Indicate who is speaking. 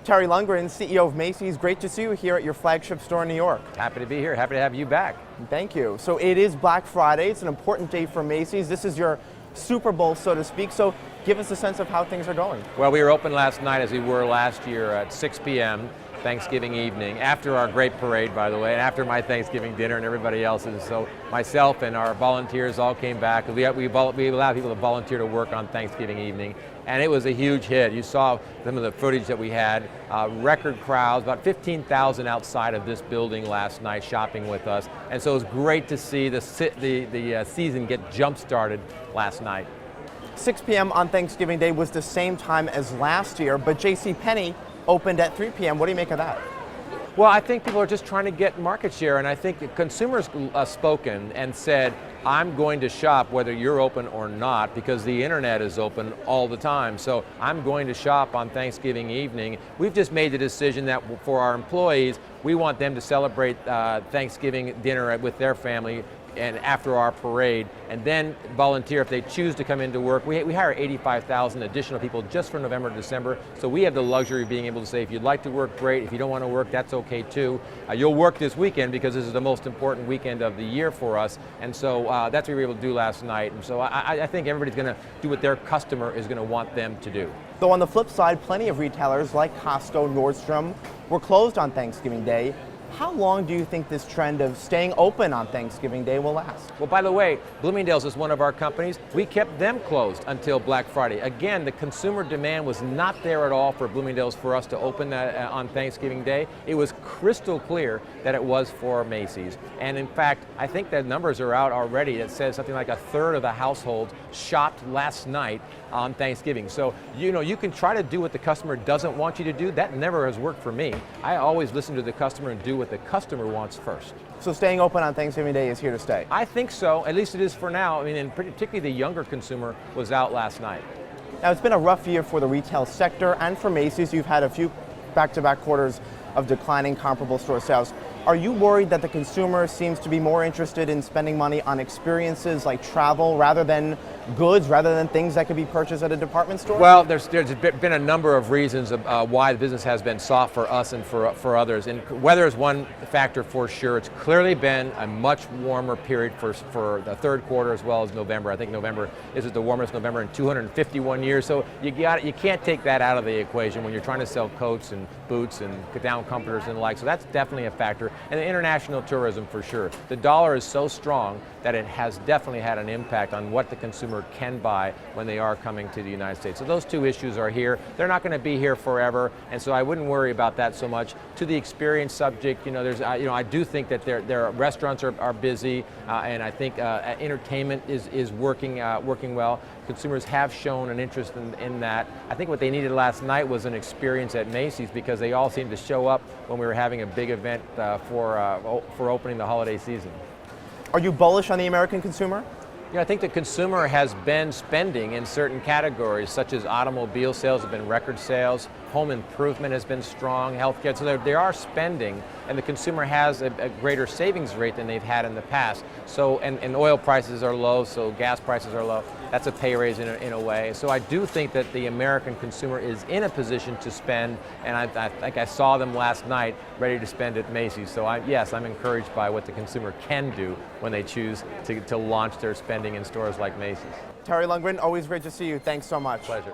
Speaker 1: Terry Lundgren, CEO of Macy's, great to see you here at your flagship store in New York.
Speaker 2: Happy to be here. Happy to have you back.
Speaker 1: Thank you. So it is Black Friday. It's an important day for Macy's. This is your Super Bowl, so to speak. So give us a sense of how things are going.
Speaker 2: Well, we were open last night as we were last year at 6 p.m. Thanksgiving evening, after our great parade, by the way, and after my Thanksgiving dinner and everybody else's. So myself and our volunteers all came back. We allowed people to volunteer to work on Thanksgiving evening, and it was a huge hit. You saw some of the footage that we had, record crowds, about 15,000 outside of this building last night shopping with us. And so it was great to see the season get jump-started last night.
Speaker 1: 6 p.m. on Thanksgiving Day was the same time as last year, but Penney opened at 3 p.m. What do you make of that?
Speaker 2: Well, I think people are just trying to get market share, and I think consumers spoken and said, I'm going to shop whether you're open or not because the internet is open all the time. So I'm going to shop on Thanksgiving evening. We've just made the decision that for our employees, we want them to celebrate Thanksgiving dinner with their family and after our parade, and then volunteer if they choose to come into work. We hire 85,000 additional people just for November and December, so we have the luxury of being able to say, if you'd like to work, great. If you don't want to work, that's okay too. You'll work this weekend because this is the most important weekend of the year for us, and so that's what we were able to do last night. And so I think everybody's going to do what their customer is going to want them to do.
Speaker 1: Though on the flip side, plenty of retailers like Costco, Nordstrom were closed on Thanksgiving Day. How long do you think this trend of staying open on Thanksgiving Day will last?
Speaker 2: Well, by the way, Bloomingdale's is one of our companies. We kept them closed until Black Friday. Again, the consumer demand was not there at all for Bloomingdale's for us to open on Thanksgiving Day. It was crystal clear that it was for Macy's. And in fact, I think the numbers are out already. It says something like a third of the households shopped last night on Thanksgiving. So, you can try to do what the customer doesn't want you to do. That never has worked for me. I always listen to the customer and do what the customer wants first.
Speaker 1: So staying open on Thanksgiving Day is here to stay?
Speaker 2: I think so. At least it is for now. I mean, and particularly the younger consumer was out last night.
Speaker 1: Now, it's been a rough year for the retail sector and for Macy's. You've had a few back-to-back quarters of declining comparable store sales. Are you worried that the consumer seems to be more interested in spending money on experiences like travel rather than goods, rather than things that could be purchased at a department store?
Speaker 2: Well, there's been a number of reasons why the business has been soft for us and for others. And weather is one factor for sure. It's clearly been a much warmer period for the third quarter as well as November. I think November is the warmest November in 251 years. So you can't take that out of the equation when you're trying to sell coats and boots and down comforters and the like. So that's definitely a factor. And the international tourism for sure. The dollar is so strong that it has definitely had an impact on what the consumer can buy when they are coming to the United States. So those two issues are here. They're not going to be here forever, and so I wouldn't worry about that so much. To the experience subject, I do think that their restaurants are busy, and I think entertainment is working well. Consumers have shown an interest in that. I think what they needed last night was an experience at Macy's because they all seemed to show up when we were having a big event for opening the holiday season.
Speaker 1: Are you bullish on the American consumer?
Speaker 2: I think the consumer has been spending in certain categories, such as automobile sales have been record sales, home improvement has been strong, healthcare, so they are spending, and the consumer has a greater savings rate than they've had in the past. So, and oil prices are low, so gas prices are low. That's a pay raise in a way. So I do think that the American consumer is in a position to spend, and I think I saw them last night ready to spend at Macy's. So yes, I'm encouraged by what the consumer can do when they choose to launch their spending in stores like Macy's.
Speaker 1: Terry Lundgren, always great to see you. Thanks so much.
Speaker 2: Pleasure.